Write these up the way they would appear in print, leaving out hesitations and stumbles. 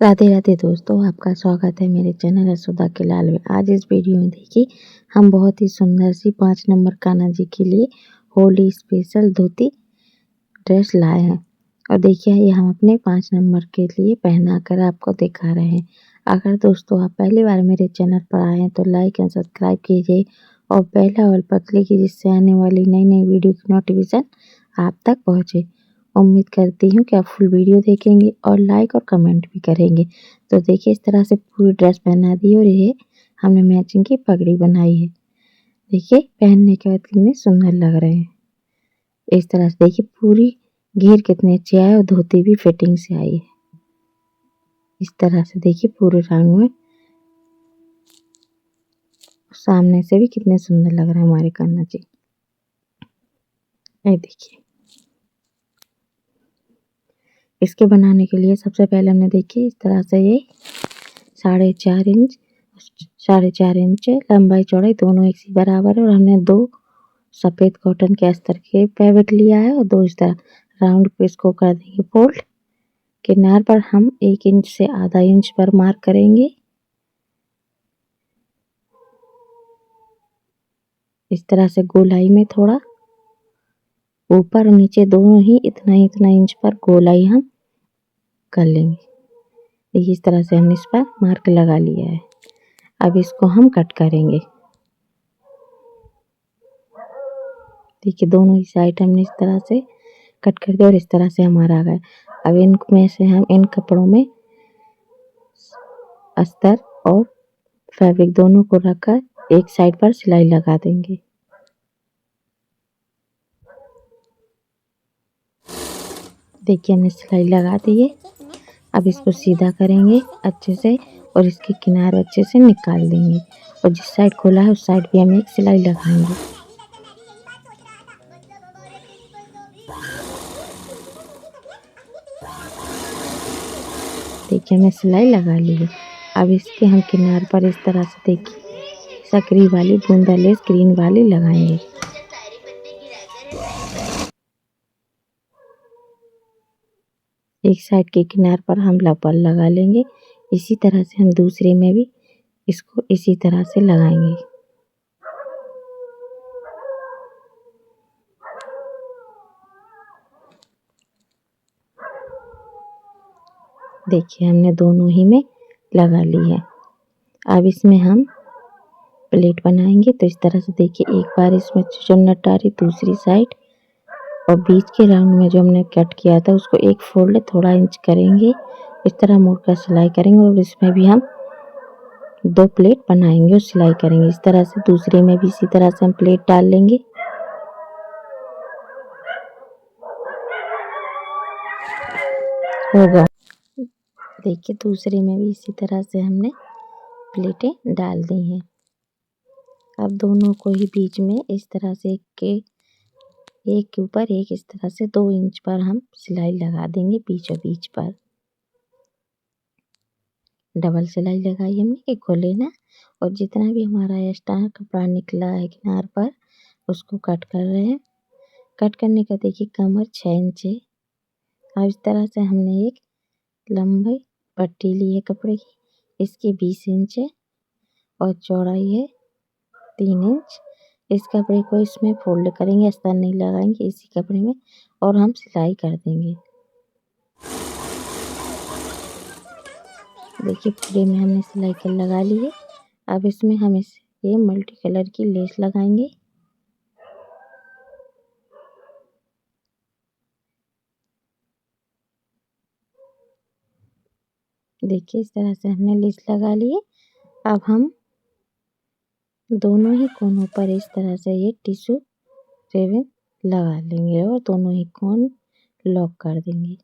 राधे राधे दोस्तों, आपका स्वागत है मेरे चैनल यशोदा के लाल में। आज इस वीडियो में देखिए हम बहुत ही सुंदर सी 5 नंबर कान्हा जी के लिए होली स्पेशल धोती ड्रेस लाए हैं। और देखिए ये हम अपने 5 नंबर के लिए पहना कर आपको दिखा रहे हैं। अगर दोस्तों आप पहली बार मेरे चैनल पर आए हैं तो लाइक एंड सब्सक्राइब कीजिए और बेल आइकन पर क्लिक कीजिए, जिससे आने वाली नई नई वीडियो की नोटिफिकेशन आप तक पहुँचे। उम्मीद करती हूँ कि आप फुल वीडियो देखेंगे और लाइक और कमेंट भी करेंगे। तो देखिए इस तरह से पूरी ड्रेस पहना दी और ये हमने मैचिंग की पगड़ी बनाई है। देखिए पहनने के बाद कितने सुंदर लग रहे हैं। इस तरह से देखिए पूरी घेर कितने अच्छे आए और धोती भी फिटिंग से आई है। इस तरह से देखिए पूरे रंग में सामने से भी कितने सुंदर लग रहे हैं हमारे कान्हा जी। ये देखिए इसके बनाने के लिए सबसे पहले हमने देखिए इस तरह से ये 4.5 इंच लंबाई चौड़ाई दोनों एक सी बराबर है। और हमने 2 सफ़ेद कॉटन के अस्तर के फैब्रिक लिया है और 2 इस तरह राउंड पे इसको कर देंगे फोल्ड। किनार पर हम 1 इंच से आधा इंच पर मार्क करेंगे। इस तरह से गोलाई में थोड़ा ऊपर और नीचे दोनों ही इतना इंच पर गोलाई हम कर लेंगे। देखिए इस तरह से हमने इस पर मार्क लगा लिया है। अब इसको हम कट करेंगे। देखिए दोनों ही साइड हमने इस तरह से कट कर दिया और इस तरह से हमारा आ गया। अब इनमें से हम इन कपड़ों में अस्तर और फैब्रिक दोनों को रखकर एक साइड पर सिलाई लगा देंगे। देखिए हमने सिलाई लगा दी है। अब इसको सीधा करेंगे अच्छे से और इसके किनारे अच्छे से निकाल देंगे और जिस साइड खोला है उस साइड भी हम एक सिलाई लगाएंगे। देखिए हमने सिलाई लगा ली है। अब इसके हम किनार पर इस तरह से देखिए सकरी वाली बूंदा लेस ग्रीन वाली लगाएंगे। एक साइड के किनार पर हम लपल लगा लेंगे। इसी तरह से हम दूसरे में भी इसको इसी तरह से लगाएंगे। देखिए हमने दोनों ही में लगा ली है। अब इसमें हम प्लेट बनाएंगे। तो इस तरह से देखिए एक बार इसमें चुन्नट डाली दूसरी साइड और बीच के राउंड में जो हमने कट किया था उसको एक फोल्ड थोड़ा इंच करेंगे। इस तरह मुड़ कर सिलाई करेंगे और इसमें भी हम 2 प्लेट बनाएंगे और सिलाई करेंगे। इस तरह से दूसरे में भी इसी तरह से हम प्लेट डाल लेंगे। होगा देखिए दूसरे में भी इसी तरह से हमने प्लेटें डाल दी हैं। अब दोनों को ही बीच में इस तरह से एक के ऊपर एक इस तरह से 2 इंच पर हम सिलाई लगा देंगे बीचों बीच पर। डबल सिलाई लगाई हमने कि खोले ना। और जितना भी हमारा एक्स्ट्रा कपड़ा निकला है किनार पर उसको कट कर रहे हैं। कट करने का देखिए कमर 6 इंच है। अब इस तरह से हमने एक लंबी पट्टी ली है कपड़े की, इसकी 20 इंच है और चौड़ाई है 3 इंच। इस कपड़े को इसमें फोल्ड करेंगे, अस्तर नहीं लगाएंगे इसी कपड़े में और हम सिलाई कर देंगे। देखिए पूरे में हमने सिलाई कर लगा ली है। अब इसमें हम ये मल्टी कलर की लेस लगाएंगे। देखिए इस तरह से हमने लेस लगा ली है। अब हम दोनों ही कोनों पर इस तरह से ये टिश्यू रिबन लगा लेंगे और दोनों ही कोन लॉक कर देंगे।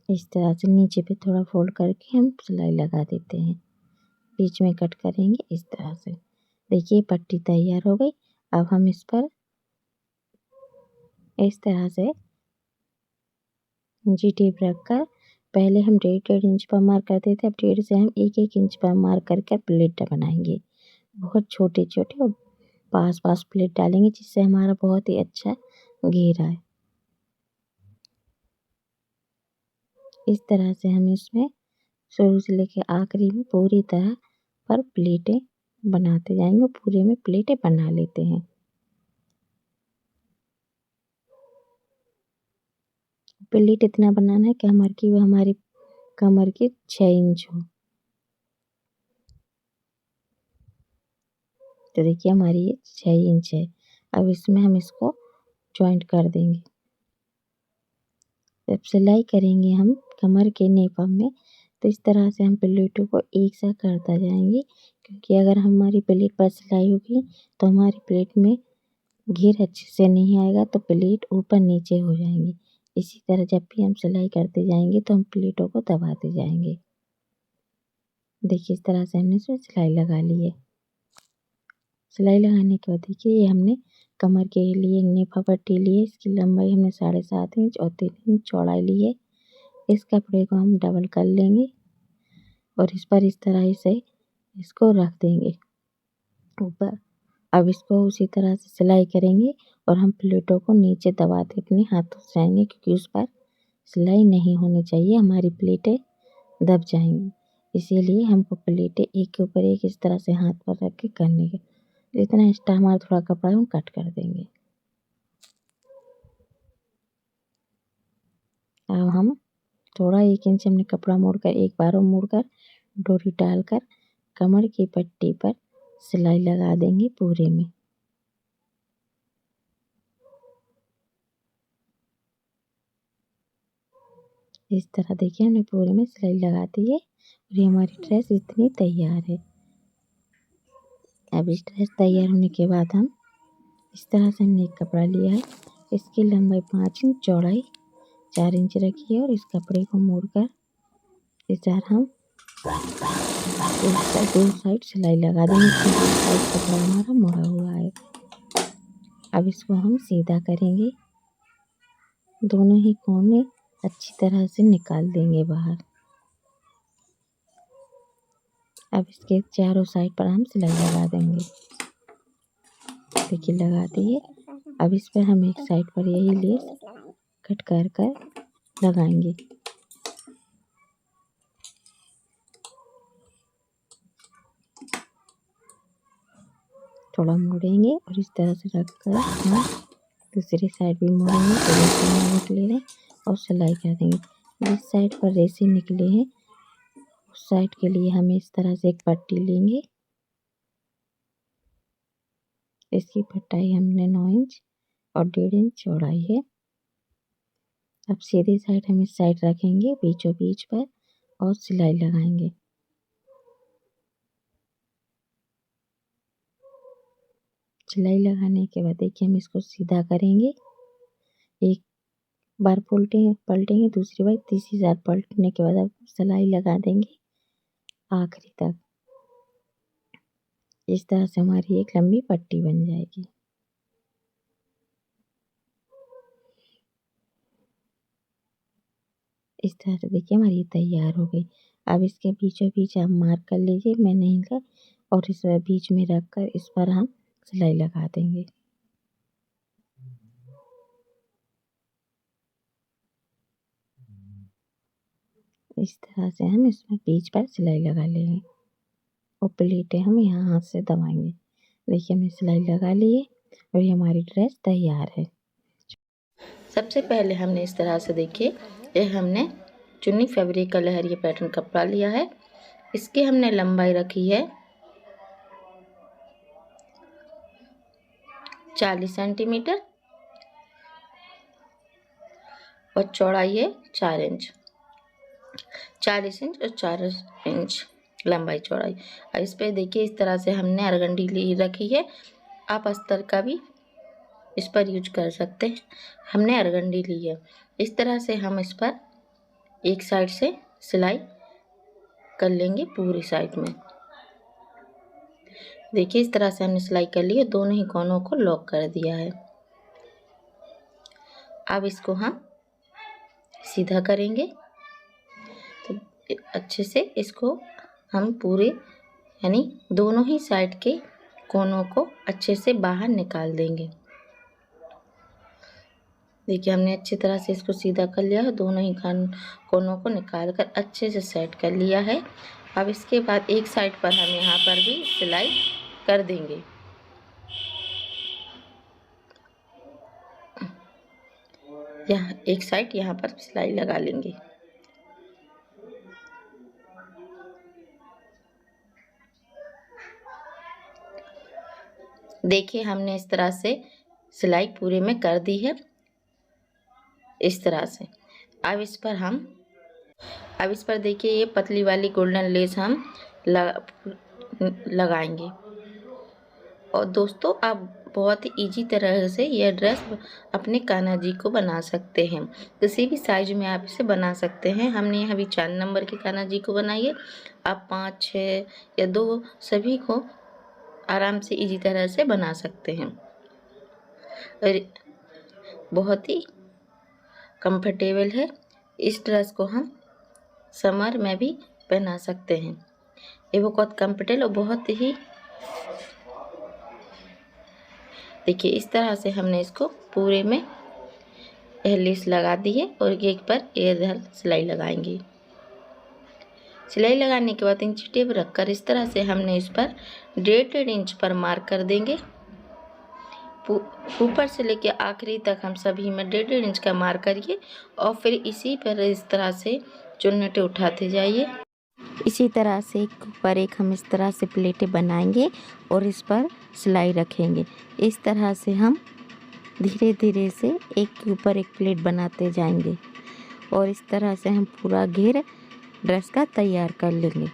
इस तरह से नीचे पे थोड़ा फोल्ड करके हम सिलाई लगा देते हैं। बीच में कट करेंगे इस तरह से। देखिए पट्टी तैयार हो गई। अब हम इस पर इस तरह से जी टेप रखकर पहले हम 1.5 इंच पर मार्क करते थे, अब 1.5 से हम 1 इंच पर मार्क करके प्लेट बनाएंगे। बहुत छोटे छोटे और पास पास प्लेट डालेंगे जिससे हमारा बहुत ही अच्छा घेर आए। इस तरह से हम इसमें शुरू से लेकर आखिरी में पूरी तरह पर प्लेटें बनाते जाएंगे और पूरे में प्लेटें बना लेते हैं। प्लेट इतना बनाना है कि हमारी कमर की 6 इंच हो। तो देखिए हमारी ये 6 इंच है। अब इसमें हम इसको जॉइंट कर देंगे। जब सिलाई करेंगे हम कमर के नेफम में, तो इस तरह से हम प्लेटों को एक साथ करता जाएंगे, क्योंकि अगर हमारी प्लेट पर सिलाई होगी तो हमारी प्लेट में घेर अच्छे से नहीं आएगा, तो प्लेट ऊपर नीचे हो जाएंगी। इसी तरह जब भी हम सिलाई करते जाएंगे तो हम प्लेटों को दबाते जाएंगे। देखिए इस तरह से हमने इसमें सिलाई लगा ली है। सिलाई लगाने के बाद देखिए ये हमने कमर के लिए नेफा पट्टी ली है। इसकी लंबाई हमने 7.5 इंच और 3 इंच चौड़ाई ली है। इस कपड़े को हम डबल कर लेंगे और इस पर इस तरह से इसको रख देंगे ऊपर। अब इसको उसी तरह से सिलाई करेंगे और हम प्लेटों को नीचे दबाते अपने हाथों से जाएंगे, क्योंकि उस पर सिलाई नहीं होनी चाहिए, हमारी प्लेटें दब जाएंगी। इसीलिए हमको प्लेटें एक के ऊपर एक इस तरह से हाथ पर रख के करने के। जितना एक्स्ट्रा हमारा थोड़ा कपड़ा हम कट कर देंगे। अब हम थोड़ा 1 इंच हमने कपड़ा मोड़कर एक बार मोड़कर डोरी डालकर कमर की पट्टी पर सिलाई लगा देंगे पूरे में। इस तरह देखिए हमने पूरे में सिलाई लगा दी है और ये हमारी ड्रेस इतनी तैयार है। अब इस ड्रेस तैयार होने के बाद हम इस तरह से हमने एक कपड़ा लिया है। इसकी लंबाई 5 इंच, चौड़ाई 4 इंच रखी है और इस कपड़े को मोड़कर इस तरह हम दो साइड सिलाई लगा देंगे। दो साइड कपड़ा हमारा मुड़ा हुआ है। अब इसको हम सीधा करेंगे। दोनों ही कोने अच्छी तरह से निकाल देंगे बाहर। अब इसके चारों साइड पर हम सिलाई लगा देंगे। देखिए लगा दिए। अब इस पर हम एक साइड पर यही लेस कट कर कर लगाएंगे। थोड़ा मोड़ेंगे और इस तरह से रखकर हम दूसरी साइड भी मोड़ेंगे तो रेसे निकले हैं और सिलाई कर देंगे। जिस साइड पर रेसे निकले हैं उस साइड के लिए हम इस तरह से एक पट्टी लेंगे। इसकी पट्टाई हमने 9 इंच और 1.5 इंच चौड़ाई है। अब सीधी साइड हम इस साइड रखेंगे बीचों बीच पर और सिलाई लगाएंगे। सिलाई लगाने के बाद देखिए हम इसको सीधा करेंगे। एक बार पलटेंगे, दूसरी बार, तीसरी बार पलटने के बाद अब सिलाई लगा देंगे आखिरी तक। इस तरह से हमारी एक लंबी पट्टी बन जाएगी। इस तरह से देखिए हमारी तैयार हो गई। अब इसके बीचों बीच आप मार्क कर लीजिए, मैं नहीं कर, और इस बीच में रख कर इस पर हम सिलाई लगा देंगे। इस तरह से हम इसमें बीच पर सिलाई लगा लेंगे और प्लेटें हम यहाँ हाथ से दबाएंगे। देखिए हमने सिलाई लगा ली है और ये हमारी ड्रेस तैयार है। सबसे पहले हमने इस तरह से देखिए ये हमने चुन्नी फैब्रिक का लहरिया पैटर्न कपड़ा लिया है। इसकी हमने लंबाई रखी है 40 सेंटीमीटर और चौड़ाई है 4 इंच। 40 इंच और 4 इंच लंबाई चौड़ाई। और इस पे देखिए इस तरह से हमने अरगंडी ली रखी है। आप अस्तर का भी इस पर यूज कर सकते हैं। हमने अरगंडी ली है। इस तरह से हम इस पर एक साइड से सिलाई कर लेंगे पूरी साइड में। देखिए इस तरह से हमने सिलाई कर ली है, दोनों ही कोनों को लॉक कर दिया है। अब इसको हम सीधा करेंगे तो अच्छे से इसको हम पूरे यानी दोनों ही साइड के कोनों को अच्छे से बाहर निकाल देंगे। देखिए हमने अच्छी तरह से इसको सीधा कर लिया है, दोनों ही कोनों को निकाल कर अच्छे से सेट कर लिया है। अब इसके बाद एक साइड पर हम यहाँ पर भी सिलाई कर देंगे। यहाँ एक साइड यहाँ पर सिलाई लगा लेंगे। देखिए हमने इस तरह से सिलाई पूरे में कर दी है, इस तरह से। अब इस पर देखिए ये पतली वाली गोल्डन लेस हम लगाएंगे। और दोस्तों आप बहुत ही इजी तरह से यह ड्रेस अपने कान्हा जी को बना सकते हैं। किसी भी साइज में आप इसे बना सकते हैं। हमने यहाँ भी 4 नंबर के कान्हा जी को बनाई है। आप 5, 6 या 2 सभी को आराम से इजी तरह से बना सकते हैं। और बहुत ही कंफर्टेबल है। इस ड्रेस को हम समर में भी पहना सकते हैं। ये बहुत कंफर्टेबल और बहुत ही, देखिए इस तरह से हमने इसको पूरे में लेस लगा दी है और एक पर इधर सिलाई लगाएंगे। सिलाई लगाने के बाद इंची टेप रखकर इस तरह से हमने इस पर 1.5 इंच पर मार्क कर देंगे। ऊपर से लेके आखिरी तक हम सभी में 1.5 इंच का मार्क करिए और फिर इसी पर इस तरह से चुन्नटे उठाते जाइए। इसी तरह से एक पर एक हम इस तरह से प्लेटें बनाएंगे और इस पर सिलाई रखेंगे। इस तरह से हम धीरे धीरे से एक के ऊपर एक प्लेट बनाते जाएंगे और इस तरह से हम पूरा घेर ड्रेस का तैयार कर लेंगे।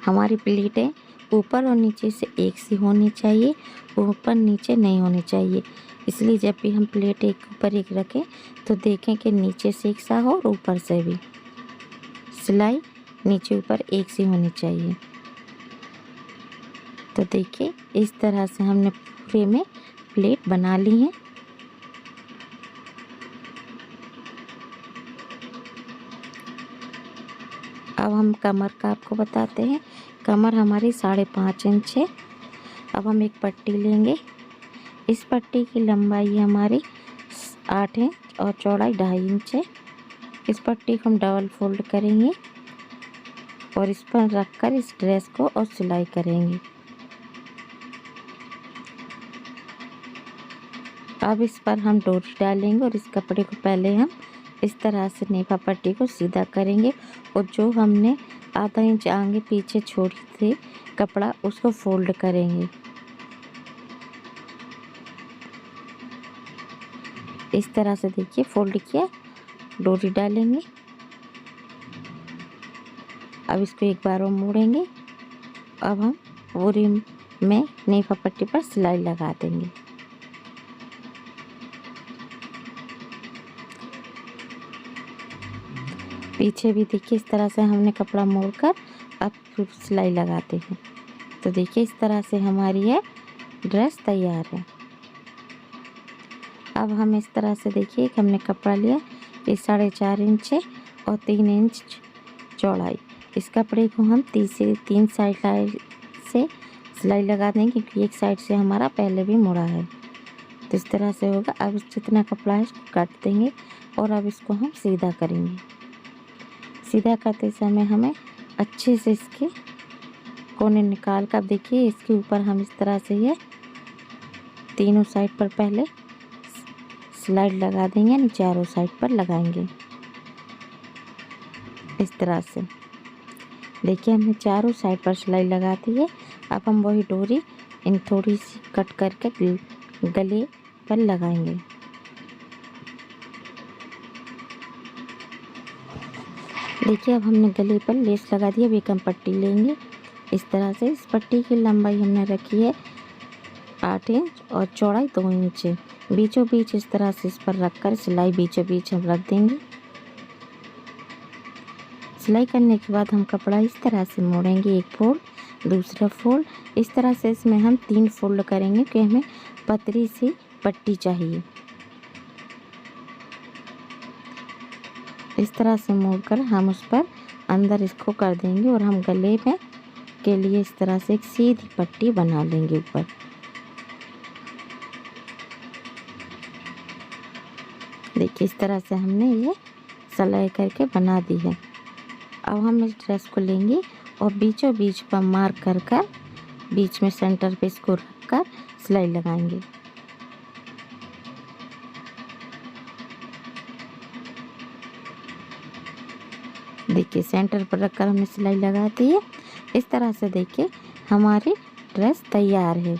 हमारी प्लेटें ऊपर और नीचे से एक सी होनी चाहिए, ऊपर नीचे नहीं होनी चाहिए। इसलिए जब भी हम प्लेट एक ऊपर एक रखें तो देखें कि नीचे से एक सा हो और ऊपर से भी। सिलाई नीचे ऊपर एक सी होनी चाहिए। तो देखिए इस तरह से हमने पूरे में प्लेट बना ली है। अब हम कमर का आपको बताते हैं। कमर हमारी 5.5 इंच है। अब हम एक पट्टी लेंगे। इस पट्टी की लंबाई हमारी 8 इंच और चौड़ाई 2.5 इंच है। इस पट्टी को हम डबल फोल्ड करेंगे और इस पर रखकर इस ड्रेस को और सिलाई करेंगे। अब इस पर हम डोरी डालेंगे और इस कपड़े को पहले हम इस तरह से नेफा पट्टी को सीधा करेंगे और जो हमने आधा इंच आगे पीछे छोड़ी थी कपड़ा उसको फोल्ड करेंगे। इस तरह से देखिए फोल्ड किया, डोरी डालेंगे। अब इसको एक बार और मोड़ेंगे। अब हम पूरी में नेफा पट्टी पर सिलाई लगा देंगे। पीछे भी देखिए इस तरह से हमने कपड़ा मोड़कर अब फिर सिलाई लगाते हैं। तो देखिए इस तरह से हमारी यह ड्रेस तैयार है। अब हम इस तरह से देखिए कि हमने कपड़ा लिया, ये 4.5 इंच है और 3 इंच चौड़ाई। इस कपड़े को हम 3 साइड से सिलाई लगा देंगे क्योंकि एक साइड से हमारा पहले भी मुड़ा है। तो इस तरह से होगा। अब जितना कपड़ा है इसको काट देंगे और अब इसको हम सीधा करेंगे। सीधा करते समय हमें अच्छे से इसके कोने निकाल कर देखिए इसके ऊपर हम इस तरह से ये तीनों साइड पर पहले स्लाइड लगा देंगे, यानी चारों साइड पर लगाएंगे इस तरह से। देखिए हमने चारों साइड पर सिलाई लगा दी है। अब हम वही डोरी इन थोड़ी सी कट करके गले पर लगाएंगे। देखिए अब हमने गले पर लेस लगा दिया। अब एक हम पट्टी लेंगे इस तरह से। इस पट्टी की लंबाई हमने रखी है 8 इंच और चौड़ाई 2 इंच है। बीचों बीच इस तरह से इस पर रखकर सिलाई बीचों बीच हम रख देंगे। सिलाई करने के बाद हम कपड़ा इस तरह से मोड़ेंगे, एक फोल्ड दूसरा फोल्ड। इस तरह से इसमें हम 3 फोल्ड करेंगे कि हमें पतली सी पट्टी चाहिए। इस तरह से मोड़कर हम उस पर अंदर इसको कर देंगे और हम गले में के लिए इस तरह से एक सीधी पट्टी बना लेंगे ऊपर। देखिए इस तरह से हमने ये सिलाई करके बना दी है। अब हम इस ड्रेस को लेंगे और बीचों बीच पर मार्क कर कर बीच में सेंटर पे इसको रख कर सिलाई लगाएंगे। देखिए सेंटर पर रखकर हमने सिलाई लगा दी है। इस तरह से देखिए हमारी ड्रेस तैयार है।